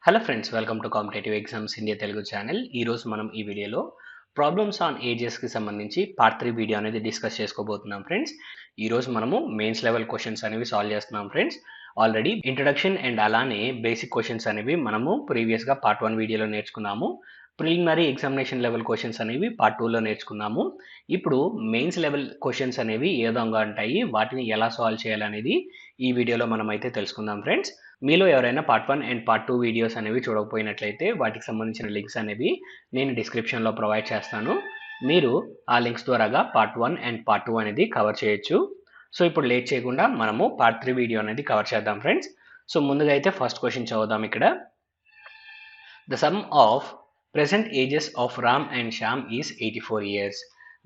Hello friends, welcome to competitive exams India Telugu channel. ఈరోజు మనం ఈ వీడియోలో ప్రాబ్లమ్స్ ఆన్ ఏజెస్కి సంబంధించి పార్ట్ 3 వీడియో అనేది డిస్కస్ చేసుకోబోతున్నాం ఫ్రెండ్స్. ఈరోజు మనము మెయిన్స్ లెవెల్ క్వశ్చన్స్ అనేవి సాల్వ్ చేస్తున్నాం ఫ్రెండ్స్. ఆల్రెడీ ఇంట్రడక్షన్ అండ్ అలానే బేసిక్ క్వశ్చన్స్ అనేవి మనము ప్రీవియస్గా పార్ట్ 1 వీడియోలో నేర్చుకున్నాము. ప్రిలిమినరీ ఎగ్జామినేషన్ లెవెల్ క్వశ్చన్స్ అనేవి పార్ట్ 2లో నేర్చుకున్నాము. ఇప్పుడు మెయిన్స్ లెవెల్ క్వశ్చన్స్ అనేవి ఏ విధంగా ఉంటాయి, వాటిని ఎలా సాల్వ్ చేయాలనేది ఈ వీడియోలో మనం అయితే తెలుసుకుందాం ఫ్రెండ్స్. మీలో ఎవరైనా పార్ట్ 1 అండ్ పార్ట్ 2 వీడియోస్ అనేవి చూడకపోయినట్లయితే వాటికి సంబంధించిన లింక్స్ అనేవి నేను డిస్క్రిప్షన్లో ప్రొవైడ్ చేస్తాను. మీరు ఆ లింక్స్ ద్వారాగా పార్ట్ 1 అండ్ పార్ట్ 2 అనేది కవర్ చేయొచ్చు. సో ఇప్పుడు లేట్ చేయకుండా మనము పార్ట్ 3 వీడియో అనేది కవర్ చేద్దాం ఫ్రెండ్స్. సో ముందుగా అయితే ఫస్ట్ క్వశ్చన్ చదువుదాం. ఇక్కడ the sum of present ages of Ram and Shyam is 84 years.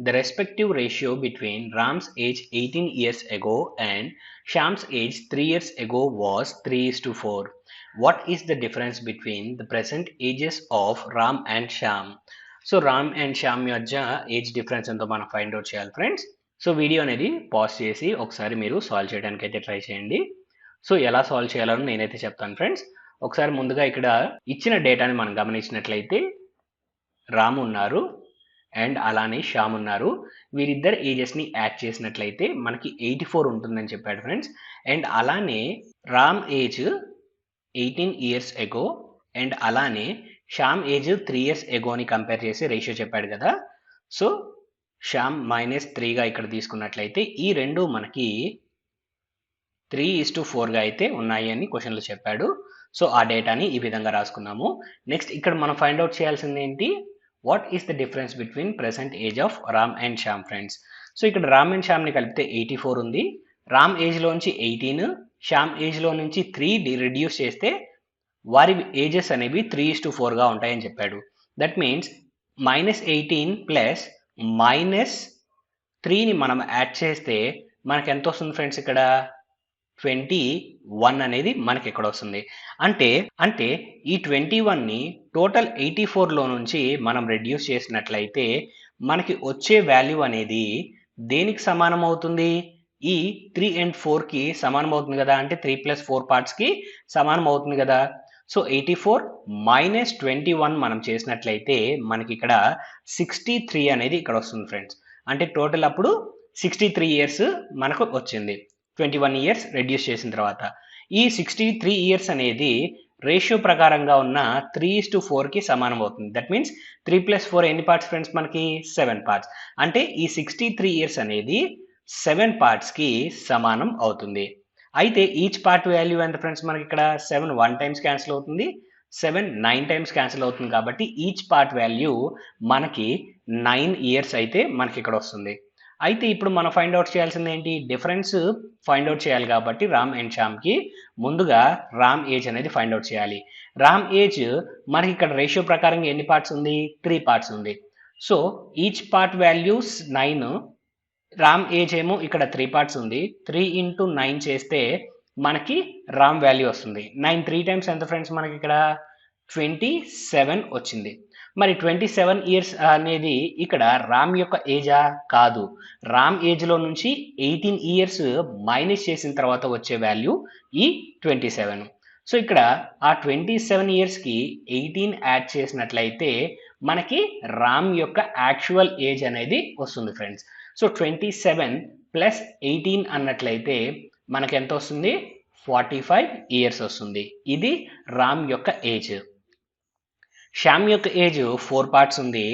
The respective ratio between Ram's age 18 years ago and Shyam's age 3 years ago was 3:4. What is the difference between the present ages of Ram and Shyam? So Ram and Shyam మధ్య age difference ఎంతో మనం find out చేయాలి friends. So video అనేది pause చేసి ఒకసారి మీరు solve చేయడానికి అయితే ట్రై చేయండి. సో ఎలా సాల్వ్ చేయాలని నేనైతే చెప్తాను ఫ్రెండ్స్. ఒకసారి ముందుగా ఇక్కడ ఇచ్చిన డేటాని మనం గమనించినట్లయితే రామ్ ఉన్నారు అండ్ అలానే శ్యామ్ ఉన్నారు. వీరిద్దరు ఏజెస్ని యాడ్ చేసినట్లయితే మనకి 84 ఉంటుందని చెప్పాడు ఫ్రెండ్స్. అండ్ అలానే Ram age 18 years ago and అలానే శ్యామ్ ఏజ్ 3 ఇయర్స్ ఎగోని కంపేర్ చేసి రేషియో చెప్పాడు కదా. సో శ్యామ్ -3గా ఇక్కడ తీసుకున్నట్లయితే ఈ రెండు మనకి 3:4గా అయితే ఉన్నాయి అని క్వశ్చన్లో చెప్పాడు. సో ఆ డేటాని ఈ విధంగా రాసుకున్నాము. నెక్స్ట్ ఇక్కడ మనం ఫైండ్ అవుట్ చేయాల్సింది ఏంటి, what is the difference between present age of Ram and Shyam friends. So ఇక్కడ రామ్ అండ్ శ్యామ్ని కలిపితే 84 ఉంది. రామ్ ఏజ్లోంచి 18, శ్యామ్ ఏజ్లో నుంచి 3 రిడ్యూస్ చేస్తే వారి ఏజెస్ అనేవి 3:4గా ఉంటాయని చెప్పాడు. దట్ మీన్స్ -18 ప్లస్ -3ని మనం యాడ్ చేస్తే మనకి ఎంత వస్తుంది ఫ్రెండ్స్, ఇక్కడ 21 అనేది మనకి ఎక్కడ వస్తుంది అంటే ఈ 21ని టోటల్ 84లో నుంచి మనం రెడ్యూస్ చేసినట్లయితే మనకి వచ్చే వాల్యూ అనేది దేనికి సమానం అవుతుంది, ఈ 3 and 4కి సమానం అవుతుంది కదా. అంటే 3 + 4 పార్ట్స్కి సమానం అవుతుంది కదా. సో 84 - 21 మనం చేసినట్లయితే మనకి ఇక్కడ 63 అనేది ఇక్కడ వస్తుంది ఫ్రెండ్స్. అంటే టోటల్ అప్పుడు 63 ఇయర్స్ మనకు వచ్చింది 21 ఇయర్స్ రెడ్యూస్ చేసిన తర్వాత. ఈ 63 ఇయర్స్ అనేది రేషియో ప్రకారంగా ఉన్న 3:4కి సమానం అవుతుంది. దట్ మీన్స్ 3 + 4 ఎన్ని పార్ట్స్ ఫ్రెండ్స్, మనకి 7 పార్ట్స్. అంటే ఈ 63 ఇయర్స్ అనేది 7 పార్ట్స్కి సమానం అవుతుంది. అయితే ఈచ్ పార్ట్ వాల్యూ ఎంత ఫ్రెండ్స్, మనకి ఇక్కడ 7 1 టైమ్స్ క్యాన్సిల్ అవుతుంది, 7 9 టైమ్స్ క్యాన్సిల్ అవుతుంది. కాబట్టి ఈచ్ పార్ట్ వాల్యూ మనకి 9 ఇయర్స్ అయితే మనకి ఇక్కడ వస్తుంది. అయితే ఇప్పుడు మనం ఫైండ్ అవుట్ చేయాల్సింది ఏంటి, డిఫరెన్స్ ఫైండ్ అవుట్ చేయాలి. కాబట్టి రామ్ అండ్ శ్యామ్కి ముందుగా రామ్ ఏజ్ అనేది ఫైండ్ అవుట్ చేయాలి. రామ్ ఏజ్ మనకి ఇక్కడ రేషియో ప్రకారంగా ఎన్ని పార్ట్స్ ఉంది, 3 పార్ట్స్ ఉంది. So each part values 9, Ram age ఏమో ఇక్కడ 3 పార్ట్స్ ఉంది. 3 × 9 చేస్తే మనకి రామ్ వాల్యూ వస్తుంది. 9 3 టైమ్స్ ఎంత ఫ్రెండ్స్, మనకి ఇక్కడ 27 వచ్చింది. మరి 27 ఇయర్స్ అనేది ఇక్కడ రామ్ యొక్క ఏజా, కాదు. రామ్ ఏజ్లో నుంచి 18 ఇయర్స్ మైనస్ చేసిన తర్వాత వచ్చే వాల్యూ ఈ 27. సో ఇక్కడ ఆ 27 ఇయర్స్కి 18 యాడ్ చేసినట్లయితే మనకి రామ్ యొక్క యాక్చువల్ ఏజ్ అనేది వస్తుంది ఫ్రెండ్స్. సో 27 + 18 అన్నట్లయితే మనకి ఎంత వస్తుంది, 45 ఇయర్స్ వస్తుంది. ఇది రామ్ యొక్క ఏజ్. శ్యామ్ యొక్క ఏజ్ 4 పార్ట్స్ ఉంది.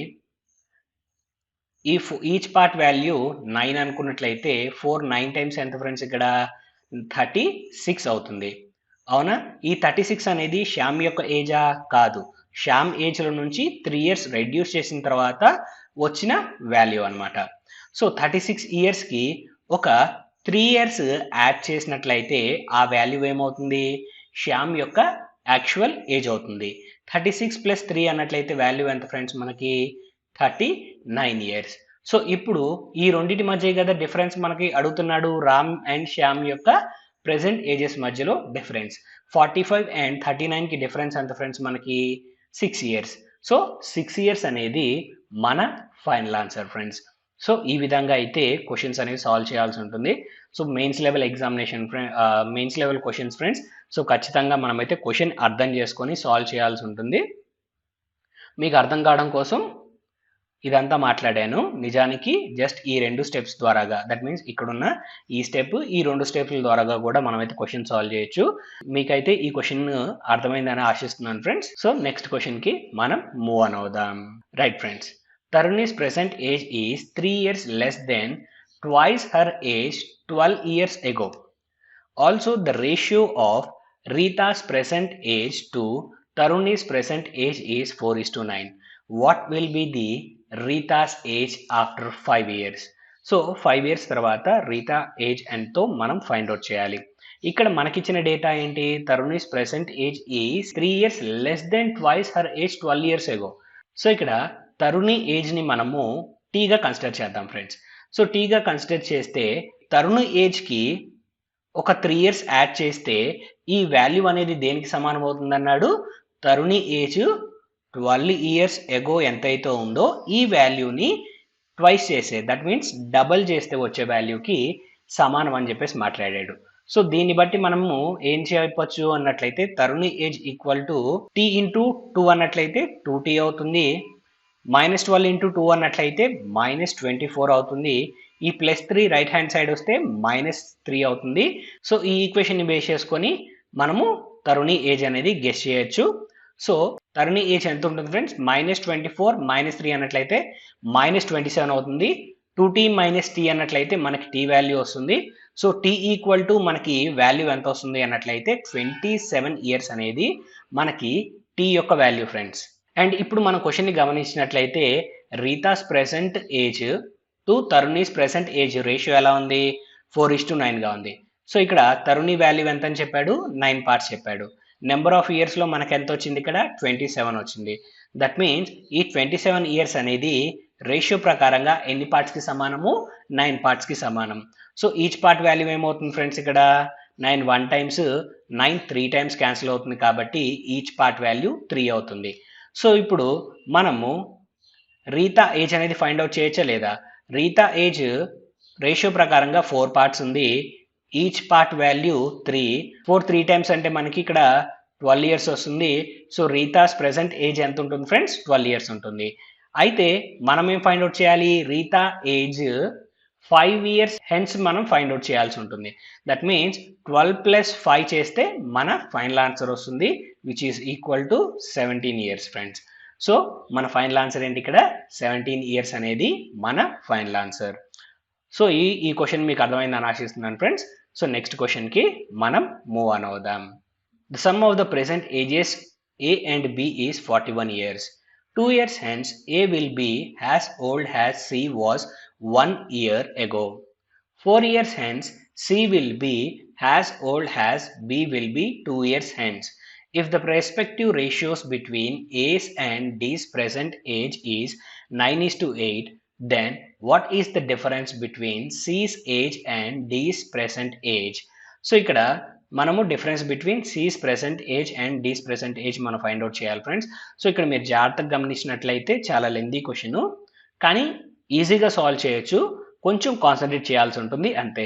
ఈచ్ పార్ట్ వాల్యూ 9 అనుకున్నట్లయితే 4 9 టైమ్స్ ఎంత ఫ్రెండ్స్, ఇక్కడ 36 అవుతుంది. అవునా. ఈ 36 అనేది శ్యామ్ యొక్క ఏజా, కాదు. శ్యామ్ ఏజ్లో నుంచి 3 ఇయర్స్ రెడ్యూస్ చేసిన తర్వాత వచ్చిన వాల్యూ అనమాట. సో 36 ఇయర్స్కి ఒక 3 ఇయర్స్ యాడ్ చేసినట్లయితే ఆ వాల్యూ ఏమవుతుంది, శ్యామ్ యొక్క యాక్చువల్ ఏజ్ అవుతుంది. 36 + 3 అన్నట్లయితే వాల్యూ ఎంత ఫ్రెండ్స్, మనకి 39 ఇయర్స్. సో ఇప్పుడు ఈ రెండింటి మధ్య కదా డిఫరెన్స్ మనకి అడుగుతున్నాడు, రామ్ అండ్ శ్యామ్ యొక్క ప్రెసెంట్ ఏజెస్ మధ్యలో డిఫరెన్స్. 45 and 39కి డిఫరెన్స్ ఎంత ఫ్రెండ్స్, మనకి 6 ఇయర్స్. సో 6 ఇయర్స్ అనేది మన ఫైనల్ ఆన్సర్ ఫ్రెండ్స్. సో ఈ విధంగా అయితే క్వశ్చన్స్ అనేవి సాల్వ్ చేయాల్సి ఉంటుంది. So mains level mains level questions friends. So ఖచ్చితంగా మనమైతే క్వశ్చన్ అర్థం చేసుకొని సాల్వ్ చేయాల్సి ఉంటుంది. మీకు అర్థం కావడం కోసం ఇదంతా మాట్లాడాను. నిజానికి జస్ట్ ఈ 2 స్టెప్స్ ద్వారాగా, దట్ మీన్స్ ఇక్కడున్న ఈ స్టెప్, ఈ 2 స్టెప్ల ద్వారాగా కూడా మనమైతే క్వశ్చన్ సాల్వ్ చేయొచ్చు. మీకైతే ఈ క్వశ్చన్ అర్థమైందని ఆశిస్తున్నాను ఫ్రెండ్స్. సో నెక్స్ట్ క్వశ్చన్ కి మనం మూవ్ ఆన్ అవుదాం. Right friends, Taruni's present age is 3 years less than twice her age 12 years ago. Also, the ratio of Rita's present age to Taruni's present age is 4:9. What will be the Rita's age after 5 years? So 5 years తర్వాత Rita age ఎంతో మనం find out చేయాలి. ఇక్కడ మనకిచ్చిన data ఏంటి? Taruni's present age is 3 years less than twice her age 12 years ago. So ఇక్కడ తరుణి ఏజ్ని మనము టీగా కన్సిడర్ చేద్దాం ఫ్రెండ్స్. సో టీగా కన్సిడర్ చేస్తే తరుణి ఏజ్కి ఒక 3 years యాడ్ చేస్తే ఈ వాల్యూ అనేది దేనికి సమానం అవుతుంది అన్నాడు? తరుణి ఏజ్ 12 years ఎగో ఎంతైతే ఉందో ఈ వాల్యూని ట్వైస్ చేసే, దట్ మీన్స్ డబల్ చేస్తే వచ్చే వాల్యూకి సమానం అని చెప్పేసి మాట్లాడాడు. సో దీన్ని బట్టి మనము ఏం చేయవచ్చు అన్నట్లయితే Taruni age equal to T into 2 అన్నట్లయితే 2t అవుతుంది. -12 ఇంటూ 2 అన్నట్లయితే -24 అవుతుంది. ఈ +3 రైట్ హ్యాండ్ సైడ్ వస్తే -3 అవుతుంది. సో ఈ ఈక్వేషన్ని బేస్ చేసుకొని మనము తరుణి ఏజ్ అనేది గెస్ చేయొచ్చు. సో తరుణి ఏజ్ ఎంత ఉంటుంది ఫ్రెండ్స్? -24 -3 అన్నట్లయితే -27 అవుతుంది. 2t - t అన్నట్లయితే మనకి t వాల్యూ వస్తుంది. సో t ఈక్వల్ టు మనకి వాల్యూ ఎంత వస్తుంది అన్నట్లయితే 27 years అనేది మనకి t యొక్క వాల్యూ ఫ్రెండ్స్. అండ్ ఇప్పుడు మనం క్వశ్చన్ని గమనించినట్లయితే Rita's present age to Taruni's present age ratio ఎలా ఉంది? 4:9గా ఉంది. సో ఇక్కడ తరుణి వాల్యూ ఎంత అని చెప్పాడు? 9 parts చెప్పాడు. నెంబర్ ఆఫ్ ఇయర్స్లో మనకు ఎంత వచ్చింది? ఇక్కడ 27 వచ్చింది. దట్ మీన్స్ ఈ 27 years అనేది రేషియో ప్రకారంగా ఎన్ని పార్ట్స్కి సమానము? 9 partsకి సమానం. సో ఈచ్ పార్ట్ వాల్యూ ఏమవుతుంది ఫ్రెండ్స్? ఇక్కడ 9 1 times, 9 3 times క్యాన్సిల్ అవుతుంది కాబట్టి ఈచ్ పార్ట్ వాల్యూ 3 అవుతుంది. సో ఇప్పుడు మనము రీతా ఏజ్ అనేది ఫైండ్ అవుట్ చేయొచ్చా లేదా? రీతా ఏజ్ రేషియో ప్రకారంగా 4 parts ఉంది. Each part value 3. 4 3 times అంటే మనకి ఇక్కడ 12 years వస్తుంది. సో రీతాస్ ప్రెసెంట్ ఏజ్ ఎంత ఉంటుంది ఫ్రెండ్స్? 12 years ఉంటుంది. అయితే మనం ఏం ఫైండ్ అవుట్ చేయాలి? రీతా ఏజ్ 5 years హెన్స్ మనం ఫైండ్ అవుట్ చేయాల్సి ఉంటుంది. దట్ మీన్స్ 12 + 5 చేస్తే మన ఫైనల్ ఆన్సర్ వస్తుంది, which is equal to 17 years friends. So మన ఫైనల్ ఆన్సర్ ఏంటి? ఇక్కడ 17 years అనేది మన ఫైనల్ ఆన్సర్. సో ఈ క్వశ్చన్ మీకు అర్థమైందని ఆశిస్తున్నాను ఫ్రెండ్స్. సో నెక్స్ట్ క్వశ్చన్కి మనం మూవ్ ఆన్ అవుదాం. The sum of the present ages A and B is 41 years. 2 years hence A will be as old as C was 1 year ago. 4 years hence C will be as old as B will be 2 years hence. If the respective ratios between A's and D's present age is 9:8, then what is the difference between C's age and D's present age? So ఇక్కడ మనము difference between C's present age and D's present age మనం find out చేయాలి friends. So ఇక్కడ మీరు జాగ్రత్తగా గమనించినట్లయితే చాలా lengthy question, కానీ ఈజీగా సాల్వ్ చేయొచ్చు. కొంచెం కాన్సన్ట్రేట్ చేయాల్సి ఉంటుంది అంతే.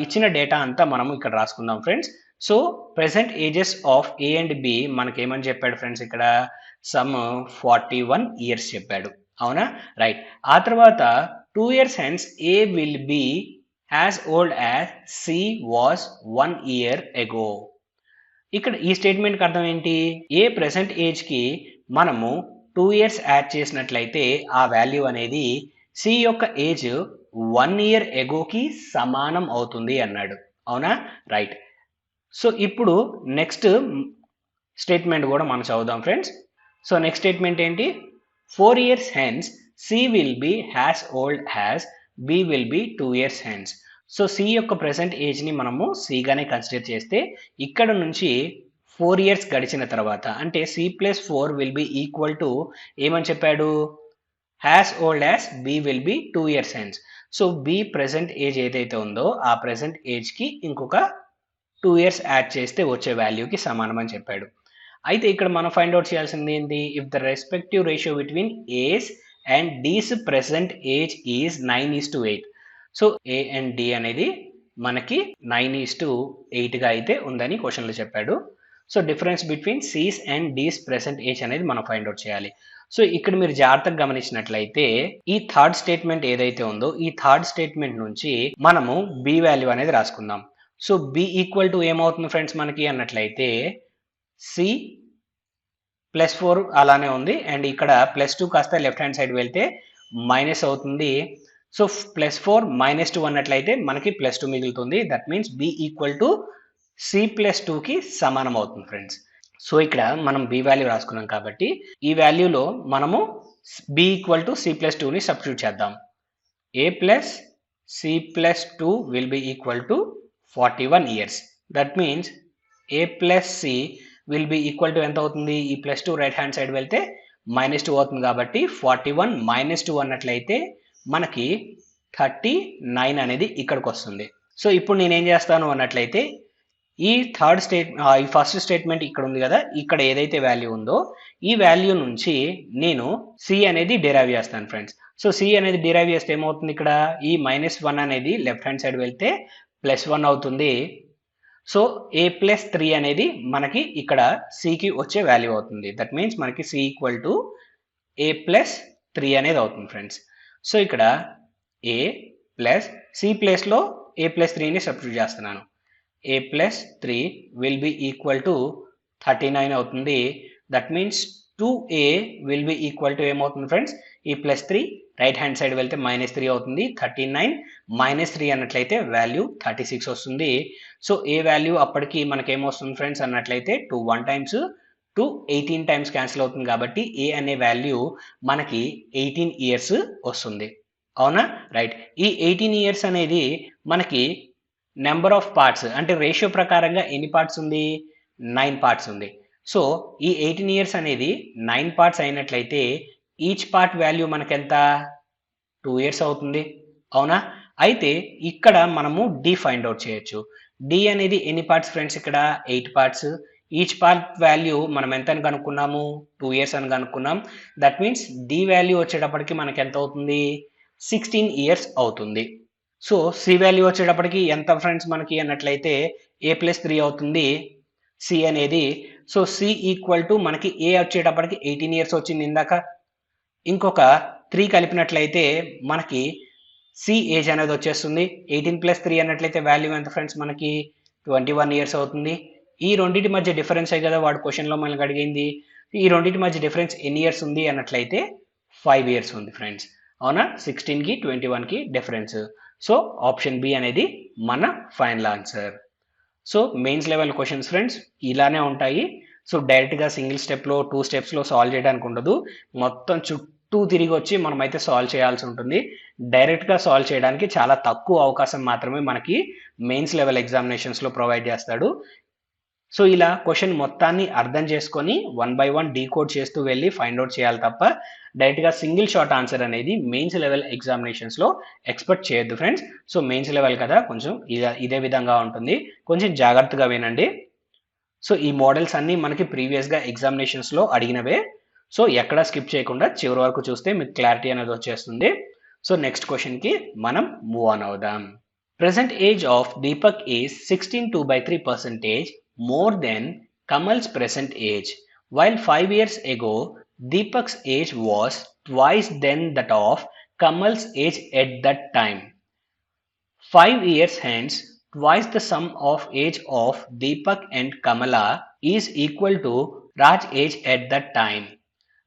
ఇచ్చిన డేటా అంతా మనము ఇక్కడ రాసుకుందాం friends. So present ages of A and B మనకేమని చెప్పాడు ఫ్రెండ్స్? ఇక్కడ సమ్ 41 years చెప్పాడు, అవునా? రైట్. ఆ తర్వాత 2 years hence A will be as old as C was 1 year ago. ఇక్కడ ఈ స్టేట్మెంట్కి అర్థం ఏంటి? ఏ ప్రెసెంట్ ఏజ్కి మనము 2 years యాడ్ చేసినట్లయితే ఆ వాల్యూ అనేది C యొక్క ఏజ్ 1 year agoకి సమానం అవుతుంది అన్నాడు, అవునా? రైట్. సో ఇప్పుడు నెక్స్ట్ స్టేట్మెంట్ కూడా మనం చదువుదాం ఫ్రెండ్స్. సో నెక్స్ట్ స్టేట్మెంట్ ఏంటి? 4 years hence C will be as old as B will be 2 years hence. So C యొక్క ప్రెసెంట్ ఏజ్ని మనము Cగానే కన్సిడర్ చేస్తే ఇక్కడ నుంచి 4 years గడిచిన తర్వాత అంటే C + 4 will be equal to ఏమని చెప్పాడు? as old as B will be 2 years hence. So B present age ఏదైతే ఉందో ఆ ప్రెసెంట్ ఏజ్కి ఇంకొక 2 years యాడ్ చేస్తే వచ్చే వాల్యూకి సమానం అని చెప్పాడు. అయితే ఇక్కడ మనం ఫైండ్ అవుట్ చేయాల్సింది ఏంటి? If the respective ratio between A's and D's present age is 9:8. So A and D అనేది మనకి 9:8గా అయితే ఉందని క్వశ్చన్లో చెప్పాడు. So difference between C's and D's present age అనేది మనం ఫైండ్ అవుట్ చేయాలి. సో ఇక్కడ మీరు జాగ్రత్తగా గమనించినట్లయితే ఈ థర్డ్ స్టేట్మెంట్ ఏదైతే ఉందో ఈ థర్డ్ స్టేట్మెంట్ నుంచి మనము బి వాల్యూ అనేది రాసుకుందాం. సో బి ఈక్వల్ టు ఏమవుతుంది ఫ్రెండ్స్ మనకి అన్నట్లయితే సి +4 అలానే ఉంది అండ్ ఇక్కడ +2 కాస్త లెఫ్ట్ హ్యాండ్ సైడ్ వెళ్తే మైనస్ అవుతుంది. సో +4 -2 అన్నట్లయితే మనకి +2 మిగులుతుంది. That means B equal to C +2కి సమానం అవుతుంది ఫ్రెండ్స్. సో ఇక్కడ మనం బి వాల్యూ రాసుకున్నాం కాబట్టి ఈ వాల్యూలో మనము బి ఈక్వల్ టు సి +2ని సబ్స్టిట్యూట్ చేద్దాం. a plus c plus 2 will be equal to 41 years. That means a plus c will be equal to ఎంత అవుతుంది, ఈ +2 రైట్ హ్యాండ్ సైడ్ వెళ్తే -2 అవుతుంది కాబట్టి 41 - 2 అన్నట్లయితే మనకి 39 అనేది ఇక్కడికి వస్తుంది. సో ఇప్పుడు నేనేం చేస్తాను అన్నట్లయితే ఈ ఈ ఫస్ట్ స్టేట్మెంట్ ఇక్కడ ఉంది కదా, ఇక్కడ ఏదైతే వాల్యూ ఉందో ఈ వాల్యూ నుంచి నేను సి అనేది డిరైవ్ చేస్తాను ఫ్రెండ్స్. సో సి అనేది డిరైవ్ చేస్తే ఏమవుతుంది, ఇక్కడ ఈ -1 అనేది లెఫ్ట్ హ్యాండ్ సైడ్ వెళ్తే +1 అవుతుంది. సో a + 3 అనేది మనకి ఇక్కడ సికి వచ్చే వాల్యూ అవుతుంది. దట్ మీన్స్ మనకి సి ఈక్వల్ టు a + 3 అనేది అవుతుంది ఫ్రెండ్స్. సో ఇక్కడ a ప్లస్ సి ప్లేస్లో a + 3ని సబ్స్టిట్యూట్ చేస్తున్నాను. a plus 3 will be equal to 39 అవుతుంది. That means 2a will be equal to ఏమవుతుంది ఫ్రెండ్స్, ఈ +3 రైట్ హ్యాండ్ సైడ్ వెళ్తే -3 అవుతుంది. 39 - 3 అన్నట్లయితే వాల్యూ 36 వస్తుంది. సో ఏ వాల్యూ అప్పటికి మనకి ఏమొస్తుంది ఫ్రెండ్స్ అన్నట్లయితే 2 1 టైమ్స్ 2 18 టైమ్స్ క్యాన్సిల్ అవుతుంది కాబట్టి ఏ అనే వాల్యూ మనకి 18 ఇయర్స్ వస్తుంది. అవునా, రైట్. ఈ 18 ఇయర్స్ అనేది మనకి నెంబర్ ఆఫ్ పార్ట్స్ అంటే రేషియో ప్రకారంగా ఎన్ని పార్ట్స్ ఉంది, 9 పార్ట్స్ ఉంది. సో ఈ 18 ఇయర్స్ అనేది 9 పార్ట్స్ అయినట్లయితే ఈచ్ పార్ట్ వాల్యూ మనకెంత, 2 ఇయర్స్ అవుతుంది. అవునా, అయితే ఇక్కడ మనము డి ఫైండ్ అవుట్ చేయొచ్చు. డి అనేది ఎన్ని పార్ట్స్ ఫ్రెండ్స్, ఇక్కడ 8 పార్ట్స్. ఈచ్ పార్ట్ వాల్యూ మనం ఎంత అని కనుక్కున్నాము, 2 ఇయర్స్ అని కనుక్కున్నాం. దట్ మీన్స్ డి వాల్యూ వచ్చేటప్పటికి మనకి ఎంత అవుతుంది, 16 ఇయర్స్ అవుతుంది. సో సి వాల్యూ వచ్చేటప్పటికి ఎంత ఫ్రెండ్స్ మనకి అన్నట్లయితే a + 3 అవుతుంది సి అనేది. సో సి ఈక్వల్ టు మనకి ఏ వచ్చేటప్పటికి 18 ఇయర్స్ వచ్చింది ఇందాక, ఇంకొక 3 కలిపినట్లయితే మనకి సి ఏజ్ అనేది వచ్చేస్తుంది. 18 + 3 అన్నట్లయితే వాల్యూ ఎంత ఫ్రెండ్స్ మనకి 21 ఇయర్స్ అవుతుంది. ఈ రెండింటి మధ్య డిఫరెన్స్ కదా వాడు క్వశ్చన్లో మనకి అడిగింది. ఈ రెండింటి మధ్య డిఫరెన్స్ ఎన్ని ఇయర్స్ ఉంది అన్నట్లయితే 5 ఇయర్స్ ఉంది ఫ్రెండ్స్. అవునా, 16కి 21కి డిఫరెన్స్. సో ఆప్షన్ బి అనేది మన final answer. So mains level questions friends ఇలానే ఉంటాయి. సో డైరెక్ట్గా సింగిల్ స్టెప్లో 2 స్టెప్స్లో సాల్వ్ చేయడానికి ఉండదు, మొత్తం చుట్టూ తిరిగి వచ్చి మనమైతే సాల్వ్ చేయాల్సి ఉంటుంది. డైరెక్ట్గా సాల్వ్ చేయడానికి చాలా తక్కువ అవకాశం మాత్రమే మనకి మెయిన్స్ లెవెల్ ఎగ్జామినేషన్స్లో ప్రొవైడ్ చేస్తాడు. సో ఇలా క్వశ్చన్ మొత్తాన్ని అర్థం చేసుకొని 1 by 1 డీకోడ్ చేస్తూ వెళ్ళి ఫైండ్ అవుట్ చేయాలి తప్ప డైరెక్ట్గా సింగిల్ షార్ట్ ఆన్సర్ అనేది మెయిన్స్ లెవెల్ ఎగ్జామినేషన్స్లో ఎక్స్పెక్ట్ చేయొద్దు ఫ్రెండ్స్. సో మెయిన్స్ లెవెల్ కదా, కొంచెం ఇదే విధంగా ఉంటుంది, కొంచెం జాగ్రత్తగా వినండి. సో ఈ మోడల్స్ అన్నీ మనకి ప్రీవియస్గా ఎగ్జామినేషన్స్లో అడిగినవే. సో ఎక్కడ స్కిప్ చేయకుండా చివరి వరకు చూస్తే మీకు క్లారిటీ అనేది వచ్చేస్తుంది. సో నెక్స్ట్ క్వశ్చన్కి మనం మూవ్ ఆన్ అవుదాం. Present age of Deepak is 16.2/3% more than Kamal's present age. While 5 years ago, Deepak's age was twice than that of Kamal's age at that time. 5 years hence, twice the sum of age of Deepak and Kamala is equal to Raj's age at that time.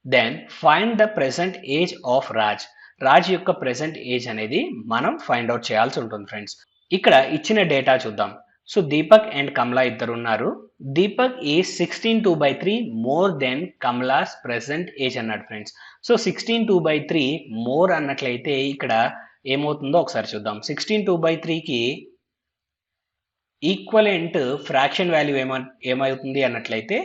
Then find the present age of Raj. Raj యొక్క present age అనేది మనం find out చేయాల్సి ఉంటుంది friends. ఇక్కడ ఇచ్చిన data చూద్దాం. So Deepak and Kamala ఇద్దరు ఉన్నారు. Deepak is 16.2/3 more than Kamala's present age అన్నాడు ఫ్రెండ్స్. సో 16.2/3 మోర్ అన్నట్లయితే ఇక్కడ ఏమవుతుందో ఒకసారి చూద్దాం. 16.2/3కి ఈక్వలెంట్ ఫ్రాక్షన్ వాల్యూ ఏమవుతుంది అన్నట్లయితే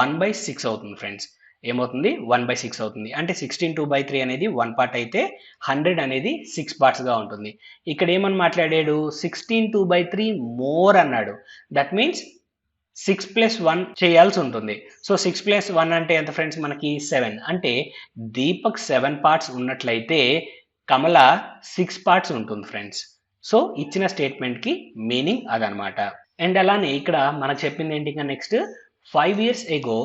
1/6 అవుతుంది ఫ్రెండ్స్. ఏమవుతుంది, 1/6 అవుతుంది. అంటే 16.2/3 అనేది 1 పార్ట్ అయితే 100 అనేది 6 పార్ట్స్గా ఉంటుంది. ఇక్కడ ఏమని మాట్లాడాడు, 16.2/3 మోర్ అన్నాడు. దట్ మీన్స్ 6+1 చేయాల్సి ఉంటుంది. సో 6+1 అంటే ఎంత ఫ్రెండ్స్ మనకి 7. అంటే దీపక్ 7 పార్ట్స్ ఉన్నట్లయితే కమల 6 పార్ట్స్ ఉంటుంది ఫ్రెండ్స్. సో ఇచ్చిన స్టేట్మెంట్ కి మీనింగ్ అదనమాట. అండ్ అలానే ఇక్కడ మనకు చెప్పింది ఏంటి ఇంకా next 5 years ago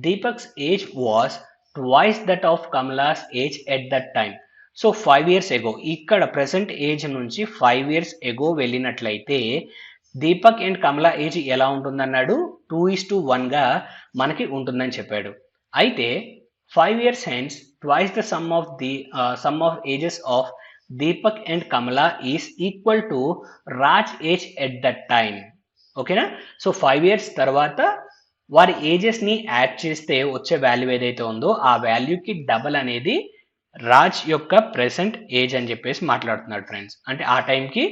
Deepak's age was twice that of Kamala's age at that time. So 5 years ago ఇక్కడ ప్రెసెంట్ ఏజ్ నుంచి 5 years ago వెళ్ళినట్లయితే దీపక్ అండ్ కమల ఏజ్ ఎలా ఉంటుందన్నాడు 2:1 గా మనకి ఉంటుందని చెప్పాడు. అయితే 5 years hence twice the sum of ages of Deepak and Kamala is equal to Raj age at that time. ఓకేనా? సో 5 years తర్వాత వారి ఏజెస్ ని యాడ్ చేస్తే వచ్చే వాల్యూ ఏదైతే ఉందో ఆ వాల్యూకి డబల్ అనేది రాజ్ యొక్క ప్రెసెంట్ ఏజ్ అని చెప్పేసి మాట్లాడుతున్నాడు ఫ్రెండ్స్. అంటే ఆ టైంకి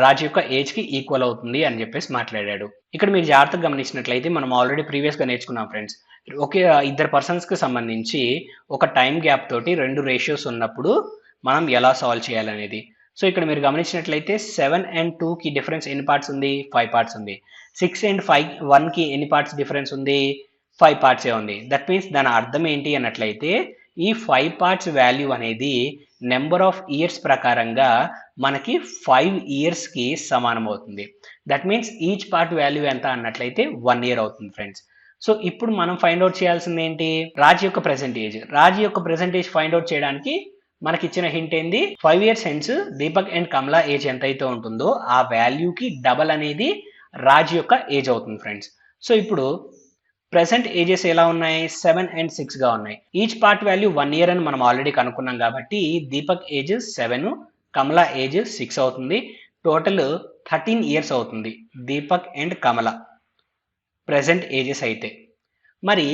రాజ్ యొక్క ఏజ్ కి ఈక్వల్ అవుతుంది అని చెప్పేసి మాట్లాడాడు. ఇక్కడ మీరు జాగ్రత్తగా గమనించినట్లయితే మనం ఆల్రెడీ ప్రీవియస్ గా నేర్చుకున్నాం ఫ్రెండ్స్. ఒకే ఇద్దరు పర్సన్స్ కి సంబంధించి ఒక టైం గ్యాప్ తోటి 2 రేషియోస్ ఉన్నప్పుడు మనం ఎలా సాల్వ్ చేయాలనేది. సో ఇక్కడ మీరు గమనించినట్లయితే 7 and 2 కి డిఫరెన్స్ ఎన్ని పార్ట్స్ ఉంది? 5 పార్ట్స్ ఉంది. 6 and 1 కి ఎన్ని పార్ట్స్ డిఫరెన్స్ ఉంది? 5 పార్ట్సే ఉంది. దట్ మీన్స్ దాని అర్థం ఏంటి అన్నట్లయితే ఈ 5 పార్ట్స్ వాల్యూ అనేది నెంబర్ ఆఫ్ ఇయర్స్ ప్రకారంగా మనకి 5 years కి సమానం అవుతుంది. That means each part value ఎంత అన్నట్లయితే 1 year అవుతుంది ఫ్రెండ్స్. సో ఇప్పుడు మనం ఫైండ్ అవుట్ చేయాల్సింది ఏంటి? రాజ్ యొక్క ప్రెసెంట్ ఏజ్. రాజ్ యొక్క ప్రెసెంట్ ఏజ్ ఫైండ్ అవుట్ చేయడానికి మనకి ఇచ్చిన హింట్ ఏంది? 5 years hence Deepak and Kamala age ఎంతైతే ఉంటుందో ఆ వాల్యూకి డబల్ అనేది రాజ్ యొక్క ఏజ్ అవుతుంది ఫ్రెండ్స్. సో ఇప్పుడు ప్రెసెంట్ ఏజెస్ ఎలా ఉన్నాయి? 7 and 6 గా ఉన్నాయి. ఈచ్ పార్ట్ వాల్యూ 1 year అని మనం ఆల్రెడీ కనుక్కున్నాం కాబట్టి దీపక్ ఏజ్ 7, కమల ఏజ్ 6 అవుతుంది. టోటల్ 13 years అవుతుంది Deepak and Kamala present ages అయితే. మరి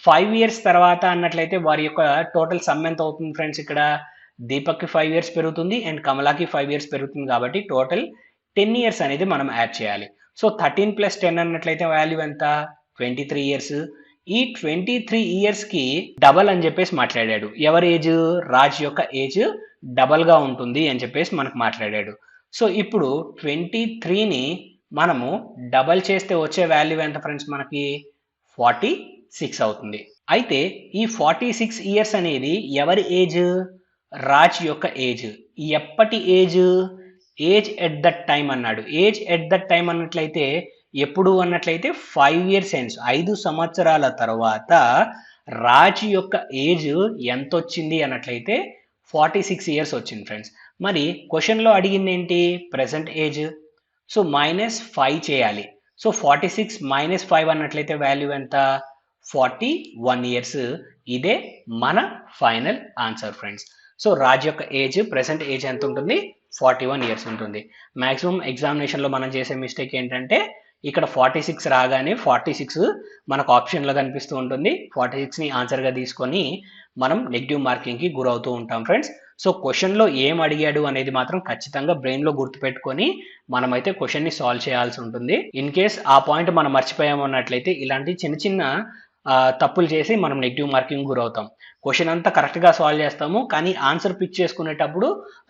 5 years తర్వాత అన్నట్లయితే వారి యొక్క టోటల్ సమ్ ఎంత అవుతుంది ఫ్రెండ్స్? ఇక్కడ దీపక్కి 5 years పెరుగుతుంది అండ్ కమలాకి 5 years పెరుగుతుంది కాబట్టి టోటల్ 10 years అనేది మనం యాడ్ చేయాలి. సో 13 + 10 అన్నట్లయితే వాల్యూ ఎంత? 23 years. ఈ 23 years కి డబల్ అని చెప్పేసి మాట్లాడాడు. ఎవరి ఏజ్? రాజ్ యొక్క ఏజ్ డబల్ గా ఉంటుంది అని చెప్పేసి మనకు మాట్లాడాడు. సో ఇప్పుడు 23ని మనము డబల్ చేస్తే వచ్చే వాల్యూ ఎంత ఫ్రెండ్స్? మనకి 46 అవుతుంది. అయితే ఈ 46 years అనేది ఎవరి ఏజ్? రాజ్ యొక్క ఏజ్. ఎప్పటి age? Age at that time అన్నాడు. ఏజ్ ఎట్ దట్ టైం అన్నట్లయితే ఎప్పుడు అన్నట్లయితే 5 years hence 5 సంవత్సరాల తర్వాత రాజ్ యొక్క ఏజ్ ఎంత వచ్చింది అన్నట్లయితే 46 years వచ్చింది ఫ్రెండ్స్. మరి క్వశ్చన్లో అడిగింది ఏంటి? Present age. సో -5 చేయాలి. సో 46 - 5 అన్నట్లయితే వాల్యూ ఎంత? 41 years. ఇదే మన final answer friends. So Raj యొక్క ఏజ్ ప్రెసెంట్ ఏజ్ ఎంత ఉంటుంది? 41 years ఉంటుంది. మాక్సిమం ఎగ్జామినేషన్లో మనం చేసే మిస్టేక్ ఏంటంటే ఇక్కడ 46 రాగానే 46 మనకు ఆప్షన్లో కనిపిస్తూ ఉంటుంది. 46ని ఆన్సర్గా తీసుకొని మనం నెగిటివ్ మార్కింగ్కి గురవుతూ ఉంటాం ఫ్రెండ్స్. సో క్వశ్చన్లో ఏం అడిగాడు అనేది మాత్రం ఖచ్చితంగా బ్రెయిన్లో గుర్తుపెట్టుకొని మనమైతే క్వశ్చన్ని సాల్వ్ చేయాల్సి ఉంటుంది. ఇన్ కేస్ ఆ పాయింట్ మనం మర్చిపోయాము అన్నట్లయితే ఇలాంటి చిన్న చిన్న తప్పులు చేసి మనం నెగిటివ్ మార్కింగ్ గురవుతాం. క్వశ్చన్ అంతా కరెక్ట్గా సాల్వ్ చేస్తాము కానీ ఆన్సర్ పిక్ చేసుకునేటప్పుడు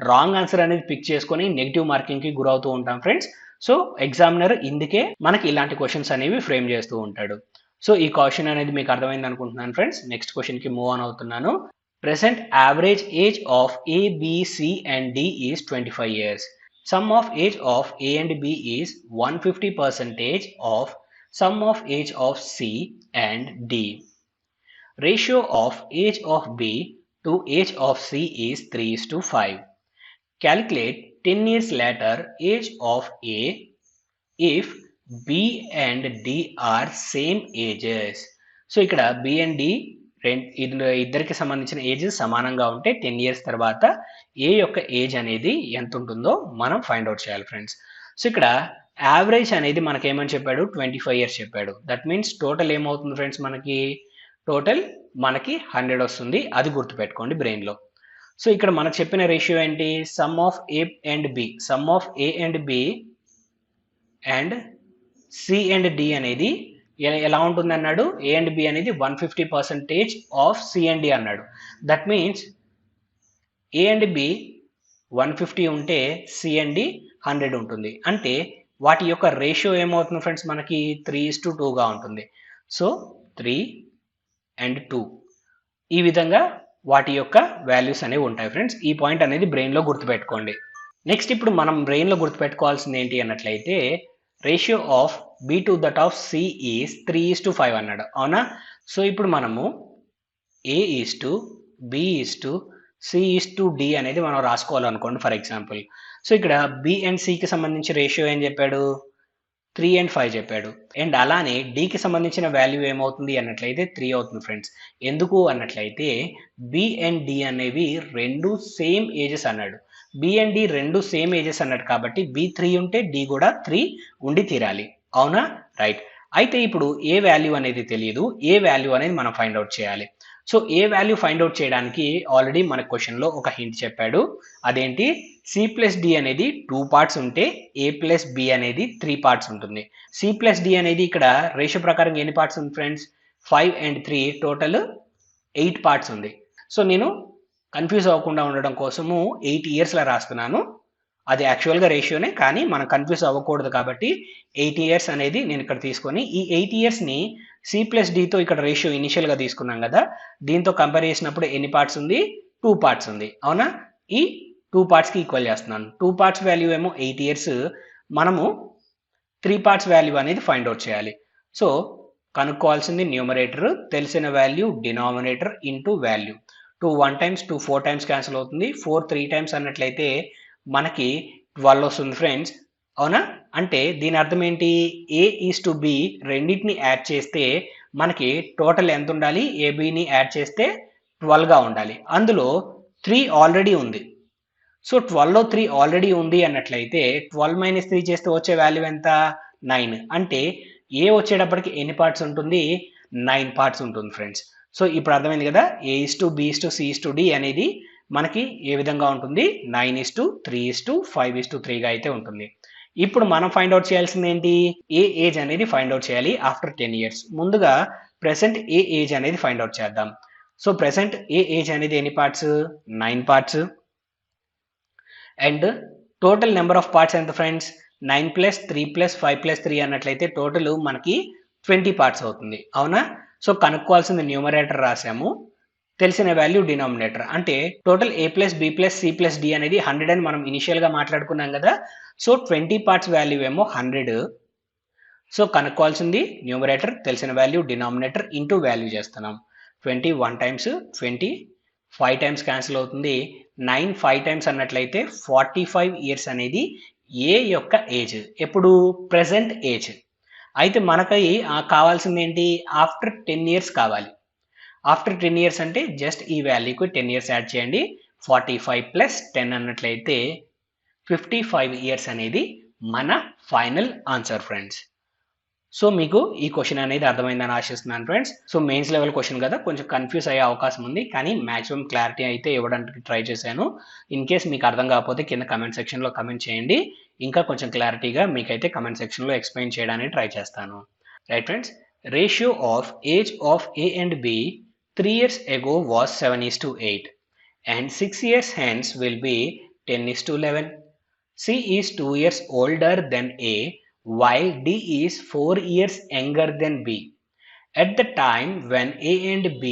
రాంగ్ ఆన్సర్ అనేది పిక్ చేసుకొని నెగిటివ్ మార్కింగ్కి గురవుతూ ఉంటాం ఫ్రెండ్స్. సో ఎగ్జామినర్ ఇందుకే మనకి ఇలాంటి క్వశ్చన్స్ అనేవి ఫ్రేమ్ చేస్తూ ఉంటాడు. సో ఈ క్వశ్చన్ అనేది మీకు అర్థమైంది అనుకుంటున్నాను ఫ్రెండ్స్. నెక్స్ట్ క్వశ్చన్కి మూవ్ ఆన్ అవుతున్నాను. Present average age of A, B, C and D is 25 years. Sum of age of A and B is 150% of sum of age of C and D. Ratio of age of B to age of C is 3:5. Calculate 10 years later age of A if B and D are same ages. So ఇక్కడ B and D ఇద్దరికి సంబంధించిన age సమానంగా ఉంటే 10 years తర్వాత ఏ యొక్క age అనేది ఎంత ఉంటుందో మనం ఫైండ్ అవుట్ చేయాలి ఫ్రెండ్స్. సో ఇక్కడ యావరేజ్ అనేది మనకి ఏమని చెప్పాడు? 25 years చెప్పాడు. దట్ మీన్స్ టోటల్ ఏమవుతుంది ఫ్రెండ్స్? టోటల్ మనకి 100 వస్తుంది. అది గుర్తుపెట్టుకోండి బ్రెయిన్లో. సో ఇక్కడ మనకు చెప్పిన రేషియో ఏంటి? Some of A and B. Some of A and B and C and D అనేది ఎలా ఉంటుంది అన్నాడు? A and B అనేది 150% ఆఫ్ C and D అన్నాడు. That means A and B 150 ఉంటే C and D 100 ఉంటుంది. అంటే వాటి యొక్క రేషియో ఏమవుతుంది ఫ్రెండ్స్, మనకి 3:2గా ఉంటుంది. సో 3 and 2 ఈ విధంగా వాటి యొక్క వాల్యూస్ అనేవి ఉంటాయి ఫ్రెండ్స్. ఈ పాయింట్ అనేది బ్రెయిన్లో గుర్తుపెట్టుకోండి. నెక్స్ట్ ఇప్పుడు మనం బ్రెయిన్లో గుర్తుపెట్టుకోవాల్సింది ఏంటి అన్నట్లయితే, ratio of B to that of C is 3:5 అన్నాడు, అవునా? సో ఇప్పుడు మనము A:B:C:D అనేది మనం రాసుకోవాలనుకోండి ఫర్ ఎగ్జాంపుల్. సో ఇక్కడ బి అండ్ సికి సంబంధించి రేషియో ఏం చెప్పాడు, 3 and 5 చెప్పాడు. అండ్ అలానే డికి సంబంధించిన వాల్యూ ఏమవుతుంది అన్నట్లయితే 3 అవుతుంది ఫ్రెండ్స్. ఎందుకు అన్నట్లయితే బి అండ్ డి అనేవి రెండు సేమ్ ఏజెస్ అన్నాడు. బి అండ్ డి రెండు సేమ్ ఏజెస్ అన్నాడు కాబట్టి బి 3 ఉంటే డి కూడా 3 ఉండి తీరాలి, అవునా? రైట్. అయితే ఇప్పుడు ఏ వాల్యూ అనేది తెలియదు, ఏ వాల్యూ అనేది మనం ఫైండ్ అవుట్ చేయాలి. సో ఏ వాల్యూ ఫైండ్ అవుట్ చేయడానికి ఆల్రెడీ మన క్వశ్చన్లో ఒక హింట్ చెప్పాడు. అదేంటి, C+D అనేది 2 పార్ట్స్ ఉంటే A+B అనేది 3 పార్ట్స్ ఉంటుంది. C+D అనేది ఇక్కడ రేషియో ప్రకారం ఎన్ని పార్ట్స్ ఉంది ఫ్రెండ్స్, 5 and 3 టోటల్ 8 పార్ట్స్ ఉంది. సో నేను కన్ఫ్యూజ్ అవ్వకుండా ఉండడం కోసము 8 ఇయర్స్లో రాస్తున్నాను. అది యాక్చువల్గా రేషియోనే, కానీ మనం కన్ఫ్యూజ్ అవ్వకూడదు కాబట్టి 8 ఇయర్స్ అనేది నేను ఇక్కడ తీసుకొని ఈ 8 ఇయర్స్ని C+Dతో ఇక్కడ రేషియో ఇనిషియల్గా తీసుకున్నాం కదా, దీంతో కంపేర్ చేసినప్పుడు ఎన్ని పార్ట్స్ ఉంది, 2 పార్ట్స్ ఉంది, అవునా? ఈ 2 పార్ట్స్కి ఈక్వల్ చేస్తున్నాను. 2 పార్ట్స్ వాల్యూ ఏమో 8 ఇయర్స్, మనము 3 పార్ట్స్ వాల్యూ అనేది ఫైండ్ అవుట్ చేయాలి. సో కనుక్కోవాల్సింది న్యూమరేటర్, తెలిసిన value denominator into value. 2 1 times 2 4 times cancel అవుతుంది, 4 3 times అన్నట్లయితే మనకి 12 వస్తుంది ఫ్రెండ్స్, అవునా? అంటే దీని అర్థం ఏంటి, A:B రెండింటిని యాడ్ చేస్తే మనకి టోటల్ ఎంత ఉండాలి, ఏబిని యాడ్ చేస్తే 12గా ఉండాలి. అందులో 3 ఆల్రెడీ ఉంది. సో 12లో 3 ఆల్రెడీ ఉంది అన్నట్లయితే 12 - 3 చేస్తే వచ్చే వాల్యూ ఎంత, 9. అంటే ఏ వచ్చేటప్పటికి ఎన్ని పార్ట్స్ ఉంటుంది, 9 పార్ట్స్ ఉంటుంది ఫ్రెండ్స్. సో ఇప్పుడు అర్థమైంది కదా, A:B:C:D అనేది మనకి ఏ విధంగా ఉంటుంది, 9:3:5:3గా అయితే ఉంటుంది. ఇప్పుడు మనం ఫైండ్ అవుట్ చేయాల్సింది ఏంటి, ఏ ఏజ్ అనేది ఫైండ్ అవుట్ చేయాలి ఆఫ్టర్ 10 ఇయర్స్. ముందుగా ప్రెసెంట్ ఏ ఏజ్ అనేది ఫైండ్ అవుట్ చేద్దాం. సో ప్రెసెంట్ ఏ ఏజ్ అనేది ఎన్ని parts, 9 parts. And total number of parts ఎంత ఫ్రెండ్స్, 9 + 3 + 5 + 3 అన్నట్లయితే టోటల్ మనకి 20 పార్ట్స్ అవుతుంది, అవునా? సో కనుక్కోవాల్సింది న్యూమరేటర్ రాసాము, తెలిసిన వాల్యూ డినామినేటర్. అంటే టోటల్ A+B+C+D అనేది 100 అని మనం ఇనిషియల్గా మాట్లాడుకున్నాం కదా. సో 20 పార్ట్స్ వాల్యూ ఏమో 100. సో కనుక్కోవాల్సింది న్యూమరేటర్, తెలిసిన వాల్యూ డినామినేటర్ ఇంటూ వాల్యూ చేస్తున్నాం. 20 1 times 20, 5 times క్యాన్సిల్ అవుతుంది, 9 5 times అన్నట్లయితే 45 ఇయర్స్ అనేది ఏ యొక్క ఏజ్, ఎప్పుడు ప్రెసెంట్ ఏజ్. అయితే మనకి కావాల్సింది ఏంటి, ఆఫ్టర్ 10 ఇయర్స్ కావాలి. ఆఫ్టర్ 10 ఇయర్స్ అంటే జస్ట్ ఈ వాల్యూకి 10 ఇయర్స్ యాడ్ చేయండి, 45 + 10 అన్నట్లయితే 55 ఇయర్స్ అనేది మన ఫైనల్ ఆన్సర్ ఫ్రెండ్స్. సో మీకు ఈ క్వశ్చన్ అనేది అర్థమైందని ఆశిస్తున్నాను friends. So mains level question కదా, కొంచెం కన్ఫ్యూజ్ అయ్యే అవకాశం ఉంది, కానీ మాక్సిమం క్లారిటీ అయితే ఇవ్వడానికి ట్రై చేశాను. ఇన్ కేస్ మీకు అర్థం కాకపోతే కింద కమెంట్ సెక్షన్లో కమెంట్ చేయండి, ఇంకా కొంచెం క్లారిటీగా మీకైతే కమెంట్ సెక్షన్లో ఎక్స్ప్లెయిన్ చేయడానికి ట్రై చేస్తాను. Right friends, ratio of age of A and B 3 years ago was 7:8 and 6 years hence will be 10:11. C is 2 years older than A while D is 4 years younger than B. At the time when A and B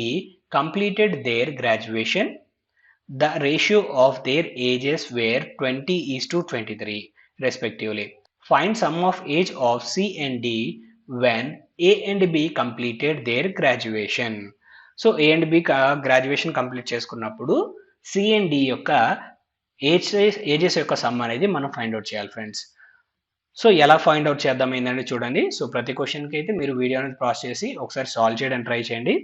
completed their graduation, the ratio of their ages were 20:23 respectively. Find sum of age of C and D when A and B completed their graduation. So A and B graduation complete చేసుకున్నప్పుడు C and D యొక్క ages యొక్క sum అనేది మనం find out చేయాలి friends. So ఎలా find out చేద్దాం ఏంటంటే చూడండి. సో ప్రతి క్వశ్చన్కి అయితే మీరు వీడియో అనేది పాజ్ చేసి ఒకసారి సాల్వ్ చేయడానికి ట్రై చేయండి,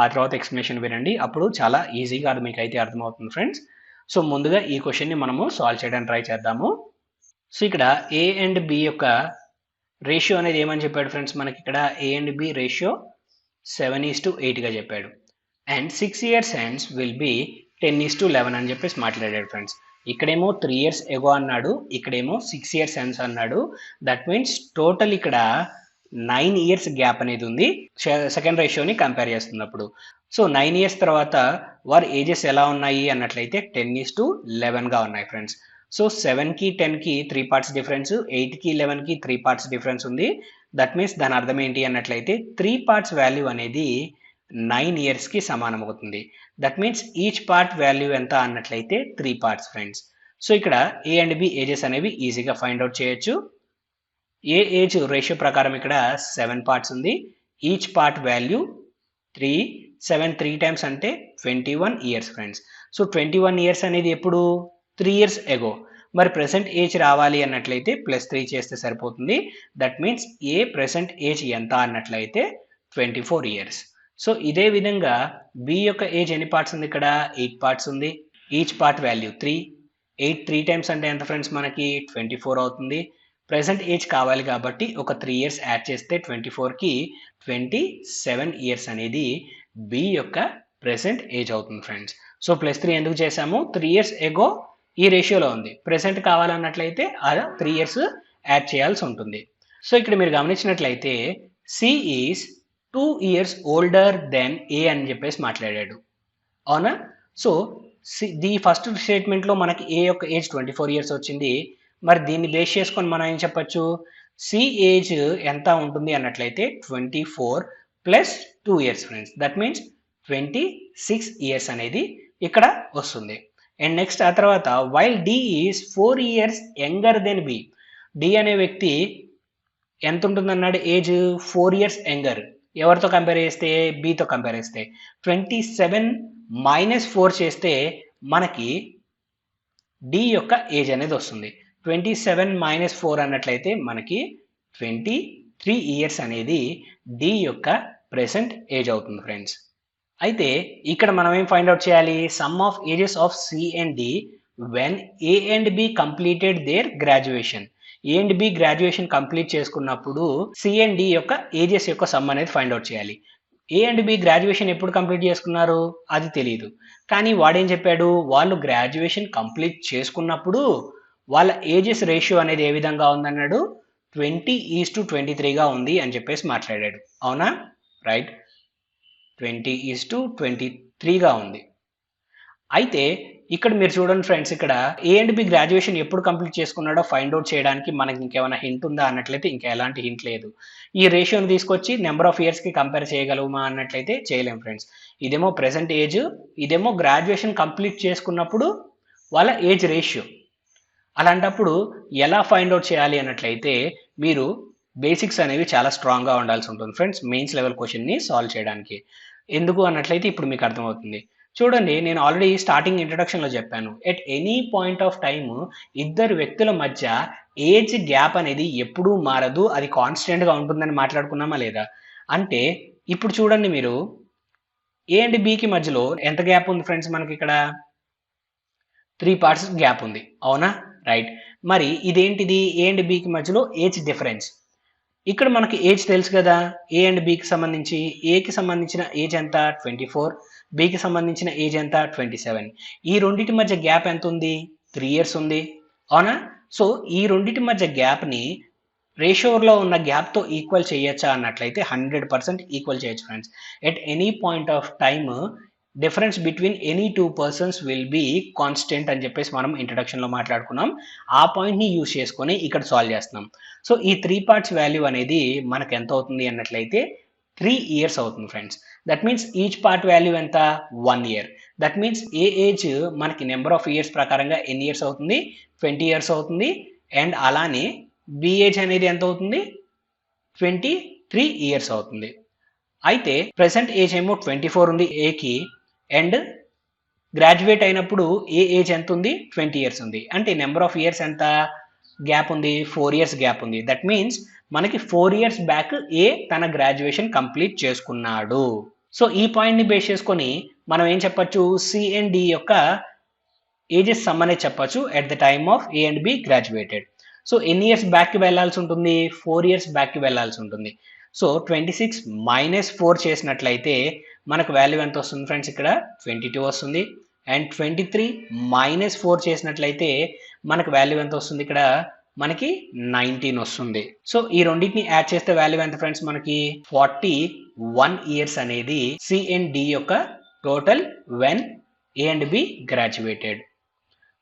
ఆ తర్వాత ఎక్స్ప్లెనేషన్ వినండి, అప్పుడు చాలా ఈజీగా అది మీకు అయితే అర్థమవుతుంది ఫ్రెండ్స్. సో ముందుగా ఈ క్వశ్చన్ని మనము సాల్వ్ చేయడానికి ట్రై చేద్దాము. సో ఇక్కడ A and B యొక్క రేషియో అనేది ఏమని చెప్పాడు ఫ్రెండ్స్, మనకి ఇక్కడ A and B రేషియో 7:8గా చెప్పాడు. And 6 years hence will be 10:11 అని చెప్పేసి మాట్లాడాడు ఫ్రెండ్స్. ఇక్కడేమో 3 years ago అన్నాడు, ఇక్కడేమో 6 years hence అన్నాడు. దట్ మీన్స్ టోటల్ ఇక్కడ 9 years గ్యాప్ అనేది ఉంది సెకండ్ రేషియోని కంపేర్ చేస్తున్నప్పుడు. సో 9 years తర్వాత వారి ఏజెస్ ఎలా ఉన్నాయి అన్నట్లయితే 10:11గా ఉన్నాయి ఫ్రెండ్స్. సో 7కి 10కి 3 పార్ట్స్ డిఫరెన్స్, 8కి 11కి 3 పార్ట్స్ డిఫరెన్స్ ఉంది. దట్ మీన్స్ దాని అర్థం ఏంటి అన్నట్లయితే 3 పార్ట్స్ వాల్యూ అనేది 9 ఇయర్స్కి సమానం అవుతుంది. That means each part value ఎంత అన్నట్లయితే 3 పార్ట్స్ ఫ్రెండ్స్. సో ఇక్కడ ఏ అండ్ బి ఏజెస్ అనేవి ఈజీగా ఫైండ్ అవుట్ చేయొచ్చు. ఏ ఏజ్ రేషియో ప్రకారం ఇక్కడ 7 పార్ట్స్ ఉంది. ఈచ్ పార్ట్ వాల్యూ 3, 7 3 టైమ్స్ అంటే 21 ఇయర్స్ ఫ్రెండ్స్. సో 21 ఇయర్స్ అనేది ఎప్పుడు 3 ఇయర్స్ ఎగో. మరి ప్రెసెంట్ ఏజ్ రావాలి అన్నట్లయితే +3 చేస్తే సరిపోతుంది. That means A present age ఎంత అన్నట్లయితే 24 ఇయర్స్. సో ఇదే విధంగా బి యొక్క ఏజ్ ఎన్ని పార్ట్స్ ఉంది ఇక్కడ 8 పార్ట్స్ ఉంది. ఈచ్ పార్ట్ వాల్యూ 3, 8 3 టైమ్స్ అంటే ఎంత ఫ్రెండ్స్ మనకి 24 అవుతుంది. ప్రెసెంట్ ఏజ్ కావాలి కాబట్టి ఒక 3 ఇయర్స్ యాడ్ చేస్తే 24కి 27 ఇయర్స్ అనేది బి యొక్క ప్రెసెంట్ ఏజ్ అవుతుంది ఫ్రెండ్స్. సో +3 ఎందుకు చేసాము 3 ఇయర్స్ ఎగో ఈ రేషియోలో ఉంది. ప్రెసెంట్ కావాలన్నట్లయితే అలా 3 ఇయర్స్ యాడ్ చేయాల్సి ఉంటుంది. సో ఇక్కడ మీరు గమనించినట్లయితే C is 2 years older than A అని చెప్పేసి మాట్లాడాడు, అవునా? సో ది ఫస్ట్ స్టేట్మెంట్లో మనకి ఏ యొక్క ఏజ్ 24 ఇయర్స్ వచ్చింది. మరి దీన్ని బేస్ చేసుకొని మనం ఏం చెప్పొచ్చు, సి ఏజ్ ఎంత ఉంటుంది అన్నట్లయితే 24 + 2 years friends. That means 26 years అనేది ఇక్కడ వస్తుంది. అండ్ నెక్స్ట్ ఆ తర్వాత while D is 4 years younger than B. D అనే వ్యక్తి ఎంత ఉంటుంది అన్నాడు ఏజ్ 4 ఇయర్స్ యంగర్. ఎవరితో కంపేర్ చేస్తే బితో కంపేర్ చేస్తే 27 - 4 చేస్తే మనకి డి యొక్క ఏజ్ అనేది వస్తుంది. 27 - 4 అన్నట్లయితే మనకి 23 ఇయర్స్ అనేది డి యొక్క ప్రెసెంట్ ఏజ్ అవుతుంది ఫ్రెండ్స్. అయితే ఇక్కడ మనం ఏం ఫైండ్ అవుట్ చేయాలి, sum of ages of C and D when A and B completed their graduation. A and B graduation complete చేసుకున్నప్పుడు సి అండ్ డి యొక్క ఏజెస్ యొక్క సమ్ అనేది ఫైండ్ అవుట్ చేయాలి. ఏ అండ్ బి గ్రాడ్యుయేషన్ ఎప్పుడు complete చేసుకున్నారు అది తెలియదు, కానీ వాడేం చెప్పాడు, వాళ్ళు గ్రాడ్యుయేషన్ కంప్లీట్ చేసుకున్నప్పుడు వాళ్ళ ఏజెస్ రేషియో అనేది ఏ విధంగా ఉందన్నాడు 20:23గా ఉంది అని చెప్పేసి మాట్లాడాడు, అవునా? రైట్, 20:23గా ఉంది. అయితే ఇక్కడ మీరు చూడండి ఫ్రెండ్స్, ఇక్కడ ఏ అండ్ బి గ్రాడ్యుయేషన్ ఎప్పుడు కంప్లీట్ చేసుకున్నాడో ఫైండ్ అవుట్ చేయడానికి మనకి ఇంకేమైనా హింట్ ఉందా అన్నట్లయితే ఇంకా ఎలాంటి హింట్ లేదు. ఈ రేషియోని తీసుకొచ్చి నెంబర్ ఆఫ్ ఇయర్స్కి కంపేర్ చేయగలమా అన్నట్లయితే చేయలేం ఫ్రెండ్స్. ఇదేమో ప్రెసెంట్ ఏజ్, ఇదేమో గ్రాడ్యుయేషన్ కంప్లీట్ చేసుకున్నప్పుడు వాళ్ళ ఏజ్ రేషియో. అలాంటప్పుడు ఎలా ఫైండ్ అవుట్ చేయాలి అన్నట్లయితే మీరు బేసిక్స్ అనేవి చాలా స్ట్రాంగ్గా ఉండాల్సి ఉంటుంది ఫ్రెండ్స్, మెయిన్స్ లెవెల్ క్వశ్చన్ని సాల్వ్ చేయడానికి. ఎందుకు అన్నట్లయితే ఇప్పుడు మీకు అర్థమవుతుంది. చూడండి, నేను ఆల్రెడీ స్టార్టింగ్ ఇంట్రడక్షన్లో చెప్పాను, at any point of time ఇద్దరు వ్యక్తుల మధ్య ఏజ్ గ్యాప్ అనేది ఎప్పుడూ మారదు, అది కాన్స్టెంట్గా ఉంటుందని మాట్లాడుకున్నామా లేదా? అంటే ఇప్పుడు చూడండి, మీరు ఏ అండ్ బికి మధ్యలో ఎంత గ్యాప్ ఉంది ఫ్రెండ్స్, మనకి ఇక్కడ 3 పార్ట్స్ గ్యాప్ ఉంది, అవునా? రైట్. మరి ఇదేంటిది, ఏ అండ్ బికి మధ్యలో ఏజ్ డిఫరెన్స్. ఇక్కడ మనకి ఏజ్ తెలుసు కదా, ఏ అండ్ బికి సంబంధించి. ఏకి సంబంధించిన ఏజ్ ఎంత 24, బికి సంబంధించిన ఏజ్ ఎంత 27. ఈ రెండింటి మధ్య గ్యాప్ ఎంత ఉంది 3 ఇయర్స్ ఉంది, అవునా? సో ఈ రెండింటి మధ్య గ్యాప్ని రేషియోలో ఉన్న గ్యాప్తో ఈక్వల్ చేయొచ్చా అన్నట్లయితే 100% ఈక్వల్ చేయొచ్చు friends. At any point of time difference between any 2 persons will be constant అని చెప్పేసి మనం ఇంట్రడక్షన్లో మాట్లాడుకున్నాం. ఆ పాయింట్ని యూజ్ చేసుకొని ఇక్కడ సాల్వ్ చేస్తున్నాం. సో ఈ 3 పార్ట్స్ వాల్యూ అనేది మనకు ఎంత అవుతుంది అన్నట్లయితే 3 ఇయర్స్ అవుతుంది friends. That means each part value ఎంత 1 year. That means A age మనకి నెంబర్ ఆఫ్ ఇయర్స్ ప్రకారంగా ఎన్ని ఇయర్స్ అవుతుంది 20 ఇయర్స్ అవుతుంది. అండ్ అలానే బి ఏజ్ అనేది ఎంత అవుతుంది 23 ఇయర్స్ అవుతుంది. అయితే ప్రెసెంట్ ఏజ్ ఏమో 24 ఉంది ఏకి, అండ్ గ్రాడ్యుయేట్ అయినప్పుడు ఏ ఏజ్ ఎంత ఉంది 20 ఇయర్స్ ఉంది. అంటే నెంబర్ ఆఫ్ ఇయర్స్ ఎంత గ్యాప్ ఉంది 4 ఇయర్స్ గ్యాప్ ఉంది. దట్ మీన్స్ మనకి 4 ఇయర్స్ బ్యాక్ ఏ తన గ్రాడ్యుయేషన్ కంప్లీట్ చేసుకున్నాడు. సో ఈ పాయింట్ని బేస్ చేసుకొని మనం ఏం చెప్పొచ్చు, సి అండ్ డి యొక్క ఏజెస్ సమ్ అనేది చెప్పొచ్చు at the time of A and B graduated. So ఎన్ని ఇయర్స్ బ్యాక్కి వెళ్ళాల్సి ఉంటుంది 4 ఇయర్స్ బ్యాక్కి వెళ్ళాల్సి ఉంటుంది. సో 26 - 4 చేసినట్లయితే మనకు వాల్యూ ఎంత వస్తుంది ఫ్రెండ్స్, ఇక్కడ 22 వస్తుంది. అండ్ 23 - 4 చేసినట్లయితే మనకు వాల్యూ ఎంత వస్తుంది, ఇక్కడ మనకి 19 వస్తుంది. సో ఈ రెండింటిని యాడ్ చేస్తే వాల్యూ ఎంత ఫ్రెండ్స్, మనకి 41 ఇయర్స్ అనేది సి అండ్ డి యొక్క total when A and B graduated.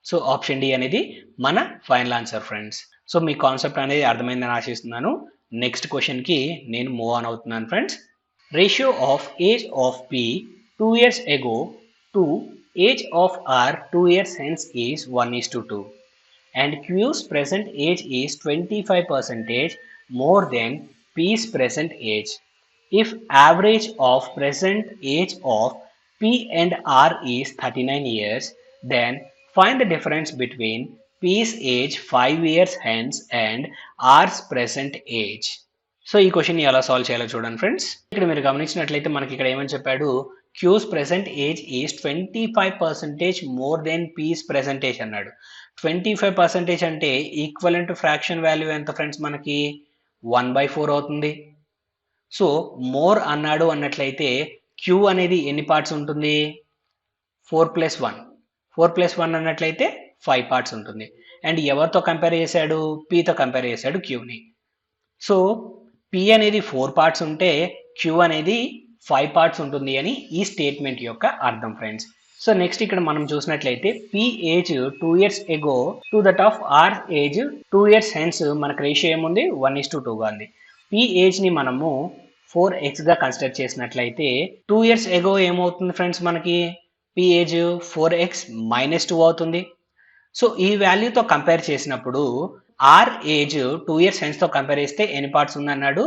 So option D అనేది మన ఫైనల్ ఆన్సర్ ఫ్రెండ్స్. సో మీ కాన్సెప్ట్ అనేది అర్థమైందని ఆశిస్తున్నాను. నెక్స్ట్ క్వశ్చన్కి నేను మూవ్ ఆన్ అవుతున్నాను friends. Ratio of age of P 2 years ago to age of R 2 years hence is 1:2 and Q's present age is 25% more than P's present age. If average of present age of P and R is 39 years, then find the difference between P's age 5 years hence and R's present age. So ఈ question ఎలా solve చేయాలో చూడండి friends. ఇక్కడ మీరు గమనించినట్లయితే మనకి ఇక్కడ ఏమని చెప్పాడు, Q's present age is 25% more than P's present age అన్నాడు. 25% అంటే ఈక్వలెంట్ ఫ్రాక్షన్ వాల్యూ ఎంత ఫ్రెండ్స్, మనకి 1/4 అవుతుంది. సో మోర్ అన్నాడు అన్నట్లయితే క్యూ అనేది ఎన్ని పార్ట్స్ ఉంటుంది, 4+1 4+1 అన్నట్లయితే 5 పార్ట్స్ ఉంటుంది. అండ్ ఎవరితో కంపేర్ చేశాడు, పీతో కంపేర్ చేశాడు క్యూని. సో పి అనేది 4 పార్ట్స్ ఉంటే క్యూ అనేది 5 పార్ట్స్ ఉంటుంది అని ఈ స్టేట్మెంట్ యొక్క అర్థం ఫ్రెండ్స్. సో నెక్స్ట్ ఇక్కడ మనం చూసినట్లయితే P age 2 years ago to that of R age 2 years hence మనకు రేషియో ఏముంది, 1:2గా ఉంది. పి ఏజ్ని మనము 4x కన్సిడర్ చేసినట్లయితే 2 years ago ఏమవుతుంది ఫ్రెండ్స్, మనకి పి ఏజ్ 4x - 2 అవుతుంది. సో ఈ వాల్యూతో కంపేర్ చేసినప్పుడు ఆర్ ఏజ్ 2 years హెన్స్తో కంపేర్ చేస్తే ఎన్ని పార్ట్స్ ఉందన్నాడు,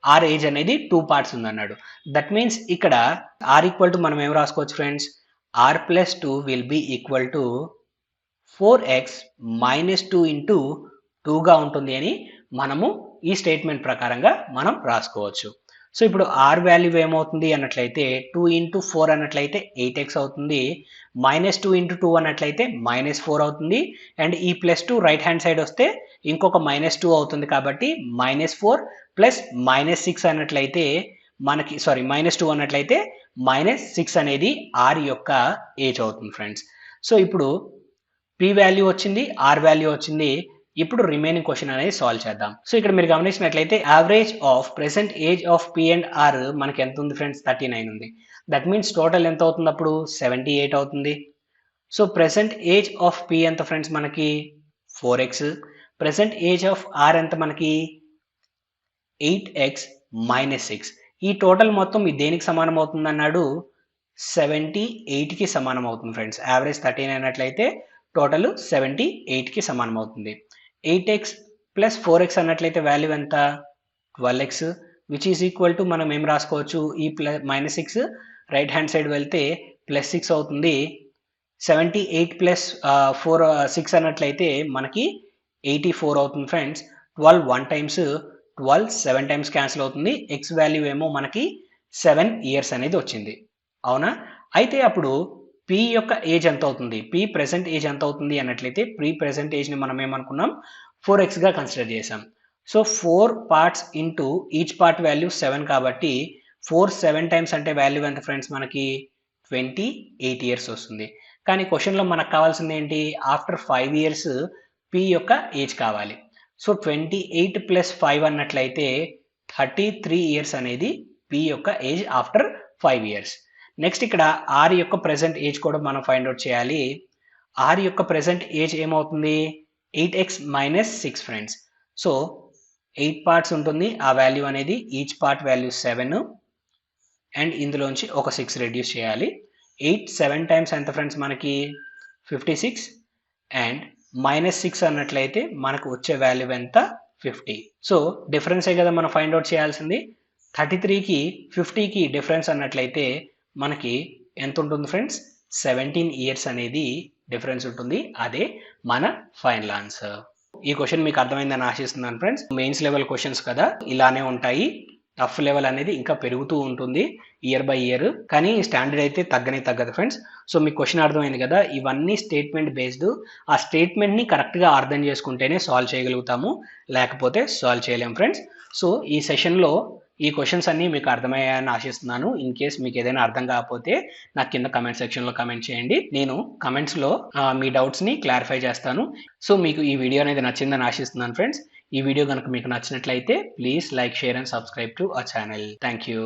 ఆర్ ఏజ్ అనేది 2 పార్ట్స్ ఉందన్నాడు. దట్ మీన్స్ ఇక్కడ ఆర్ ఈక్వల్ టు మనం ఏం రాసుకోవచ్చు friends, R plus 2 will be equal to 4x - 2 into 2గా ఉంటుంది అని మనము ఈ స్టేట్మెంట్ ప్రకారంగా మనం రాసుకోవచ్చు. సో ఇప్పుడు ఆర్ వాల్యూ ఏమవుతుంది అన్నట్లయితే 2 × 4 అన్నట్లయితే 8x అవుతుంది, -2 × 2 అన్నట్లయితే -4 అవుతుంది. అండ్ ఈ +2 రైట్ హ్యాండ్ సైడ్ వస్తే ఇంకొక -2 అవుతుంది. కాబట్టి -4 + -6 అన్నట్లయితే మనకి -2 అన్నట్లయితే -6 అనేది ఆర్ యొక్క ఏజ్ అవుతుంది ఫ్రెండ్స్. సో ఇప్పుడు పి వాల్యూ వచ్చింది, ఆర్ వాల్యూ వచ్చింది. ఇప్పుడు రిమైనింగ్ క్వశ్చన్ అనేది సాల్వ్ చేద్దాం. సో ఇక్కడ మీరు గమనించినట్లయితే average of present age of P and R మనకి ఎంత ఉంది ఫ్రెండ్స్, 39 ఉంది. దట్ మీన్స్ టోటల్ ఎంత అవుతుంది అప్పుడు, 78 అవుతుంది. So present age of P ఎంత ఫ్రెండ్స్, మనకి 4x. Present age of are ఎంత మనకి 8x - 6. ఈ టోటల్ మొత్తం దేనికి సమానం అవుతుంది అన్నాడు, 78కి సమానం అవుతుంది ఫ్రెండ్స్. యావరేజ్ 39 అన్నట్లయితే టోటల్ 78కి సమానం అవుతుంది. 8x + 4x అన్నట్లయితే వాల్యూ ఎంత, 12x, which is equal to మనం ఏం రాసుకోవచ్చు, ఈ -6 రైట్ హ్యాండ్ సైడ్ వెళ్తే +6 అవుతుంది. 78 + 6 అన్నట్లయితే మనకి 84 అవుతుంది ఫ్రెండ్స్. 12 1 టైమ్స్ 12 7 టైమ్స్ క్యాన్సిల్ అవుతుంది. ఎక్స్ వాల్యూ ఏమో మనకి 7 years అనేది వచ్చింది, అవునా. అయితే అప్పుడు పి యొక్క ఏజ్ ఎంత అవుతుంది, పి ప్రెసెంట్ ఏజ్ ఎంత అవుతుంది అన్నట్లయితే పి ప్రెసెంట్ ఏజ్ని మనం ఏమనుకున్నాం, 4xగా కన్సిడర్ చేసాం. So 4 parts into each part value 7 కాబట్టి 4 7 టైమ్స్ అంటే వాల్యూ ఎంత ఫ్రెండ్స్, మనకి 28 years వస్తుంది. కానీ క్వశ్చన్లో మనకు కావాల్సింది ఏంటి, ఆఫ్టర్ 5 years పి యొక్క ఏజ్ కావాలి. సో 28 + 5 అన్నట్లయితే 33 years అనేది పి యొక్క ఏజ్ ఆఫ్టర్ 5 years. నెక్స్ట్ ఇక్కడ ఆర్ యొక్క ప్రెసెంట్ ఏజ్ కూడా మనం ఫైండ్ అవుట్ చేయాలి. ఆర్ యొక్క ప్రెసెంట్ ఏజ్ ఏమవుతుంది, 8x - 6 ఫ్రెండ్స్. సో 8 పార్ట్స్ ఉంటుంది ఆ వాల్యూ అనేది, ఈచ్ పార్ట్ వాల్యూ 7 అండ్ ఇందులోంచి ఒక 6 రెడ్యూస్ చేయాలి. 8 7 టైమ్స్ ఎంత ఫ్రెండ్స్, మనకి 56 అండ్ -6 అన్నట్లయితే మనకు వచ్చే వాల్యూ ఎంత, 50. సో డిఫరెన్సే కదా మనం ఫైండ్ అవుట్ చేయాల్సింది. 33కి 50కి డిఫరెన్స్ అన్నట్లయితే మనకి ఎంత ఉంటుంది ఫ్రెండ్స్, 17 years అనేది డిఫరెన్స్ ఉంటుంది. అదే మన ఫైనల్ ఆన్సర్. ఈ క్వశ్చన్ మీకు అర్థమైందని ఆశిస్తున్నాను ఫ్రెండ్స్. మెయిన్స్ లెవెల్ క్వశ్చన్స్ కదా, ఇలానే ఉంటాయి. టఫ్ లెవెల్ అనేది ఇంకా పెరుగుతూ ఉంటుంది ఇయర్ బై ఇయర్, కానీ స్టాండర్డ్ అయితే తగ్గదు ఫ్రెండ్స్. సో మీకు క్వశ్చన్ అర్థమైంది కదా, ఇవన్నీ స్టేట్మెంట్ బేస్డ్. ఆ స్టేట్మెంట్ని కరెక్ట్గా అర్థం చేసుకుంటేనే సాల్వ్ చేయగలుగుతాము, లేకపోతే సాల్వ్ చేయలేం ఫ్రెండ్స్. సో ఈ సెషన్లో ఈ క్వశ్చన్స్ అన్నీ మీకు అర్థమయ్యాయని ఆశిస్తున్నాను. ఇన్ కేస్ మీకు ఏదైనా అర్థం కాకపోతే నాకు కింద కమెంట్ సెక్షన్లో కమెంట్ చేయండి, నేను కమెంట్స్లో మీ డౌట్స్ని క్లారిఫై చేస్తాను. సో మీకు ఈ వీడియో అనేది నచ్చిందని ఆశిస్తున్నాను ఫ్రెండ్స్. ఈ వీడియో కనుక మీకు నచ్చినట్లయితే please like, share and subscribe to our channel. Thank you.